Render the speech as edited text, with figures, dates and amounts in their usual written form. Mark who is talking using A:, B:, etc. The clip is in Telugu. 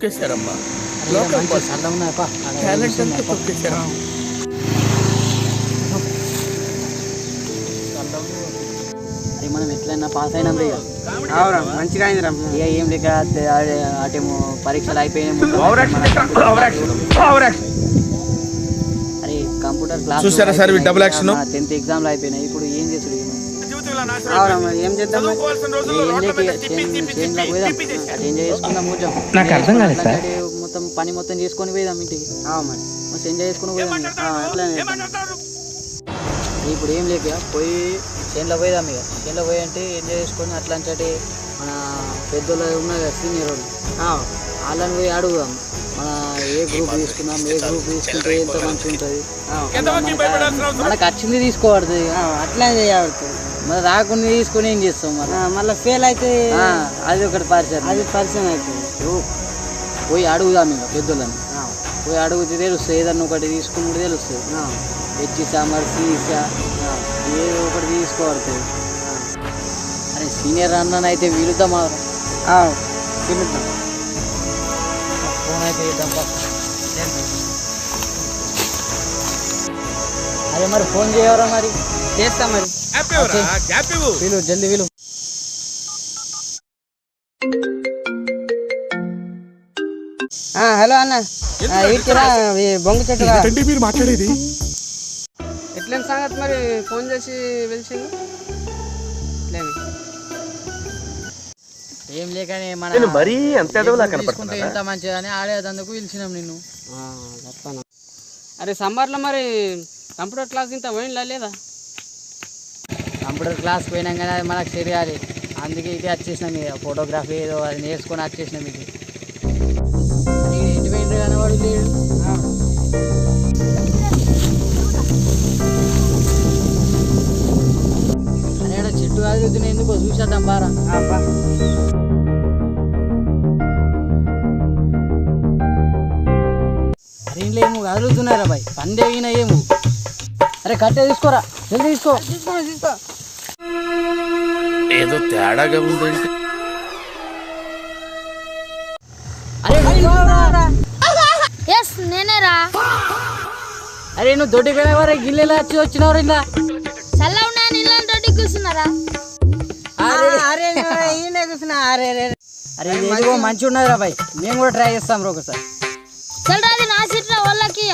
A: తొక్కేశారమ్మా లోకల్ బాస్ టాలెంట్ అంతా తొక్కేశారు.
B: అరే మనం ఎట్లయినా పాస్ అయినాం రే.
C: మంచిగా అయిందిరా.
B: ఇక ఏం లేక అటేమో పరీక్షలు అయిపోయినాయి. అరే కంప్యూటర్ క్లాస్
A: చూసారా సార్ ఈ డబుల్ యాక్షన్?
B: 10th ఎగ్జామ్లు అయిపోయినాయి. ఇప్పుడు ఏం చేసుడు?
C: ఏం చేద్దాం?
B: ఎంజాయ్ చేసుకుందాం కొంచెం.
D: నాకు అర్థం కాలేదు సార్.
B: మొత్తం పని మొత్తం చేసుకొని పోయిదాం ఇంటికి. మంచి ఎంజాయ్ చేసుకుని పోయిదాం.
C: అట్లానే
B: ఇప్పుడు ఏం లేక పోయి చేనులో పోయిదాం. ఇక చేనులో పోయి అంటే ఎంజాయ్ చేసుకొని అట్లా అంటే మన పెద్దోళ్ళు ఉన్నారు కదా సీనియర్ వాళ్ళు, వాళ్ళని పోయి అడుగుదాం. మన ఏ గ్రూప్ తీసుకుందాం, ఏ గ్రూప్ తీసుకుంటే ఎంత మంచిగా ఉంటుంది, మనకు వచ్చింది తీసుకోబడుతుంది.
C: అట్లా చేయబడుతుంది.
B: మరి రాకుండా తీసుకొని ఏం చేస్తాం?
C: మళ్ళీ ఫెయిల్ అయితే
B: అది ఒకటి పరిచయం,
C: అది పరిచయం అవుతుంది.
B: పోయి అడుగుదాం. ఇంకా పెద్దోళ్ళని పోయి అడుగుతే తెలుస్తుంది. ఏదన్నా ఒకటి తీసుకుని కూడా తెలుస్తుంది. హెచ్సా మరి సీసా ఏదో ఒకటి తీసుకోబడుతుంది. అరే సీనియర్ అన్నని అయితే వీలుద్దాం.
C: పిలుద్దాం.
B: ఫోన్ అయితే ఇద్దాం. అరే మరి ఫోన్ చేయవరా? మరి
C: చేస్తా. మరి
B: వీలు జల్దీ వీలు.
C: హలో అన్న, ఇట్లా బొంగు చెట్టు
A: మీరు మాట్లాడేది
C: ఎట్లేం సంగతి? మరి ఫోన్ చేసి పిలిచింది
B: ఏం లేకనే మన
D: మరీ అంత
B: తీసుకుంటే ఎంత మంచిదని ఆడేదందుకు పిలిచినాం నిన్ను.
C: అరే సమ్మర్లో మరి కంప్యూటర్ క్లాస్ ఇంత పోయినలా లేదా?
B: కంప్యూటర్ క్లాస్ పోయినాం కానీ అది మనకు తెలియాలి. అందుకే ఇటు వచ్చేసినాం. ఇక ఫోటోగ్రఫీ ఏదో అది నేర్చుకొని వచ్చేసినాం. ఇది ఇంటి పోయిన కానీ వాడు లేడు. అరే చెట్టు కాదుతున్నాయి ఎందుకో చూసేద్దాం బారా. అరే ఇంట్లో ఏమో కదులుతున్నారా బాయ్, పండే అయినా ఏమో. అరే కట్టే తీసుకోరా, జల్దీ తీసుకో.
C: తీసుకో.
A: ఏదో తేడాగా ఉందంటే.
B: అరే
E: ఎస్ నేనేరా.
B: అరే నువ్వు దొడ్డిపోయిన వారే గిల్లెలా వచ్చి వచ్చినవారు ఇలా
E: చల్ల ఉన్నా నీళ్ళని దొడ్డి కూర్చున్నారా?
C: అరే ఈయన కూర్చున్నా. అరే
B: అరే ఇదిగో మంచిగా ఉన్నది రా బాయ్, మేము కూడా ట్రై చేస్తాం ఒకసారి.
E: చల్లరాది నా సీట్ల వాళ్ళకి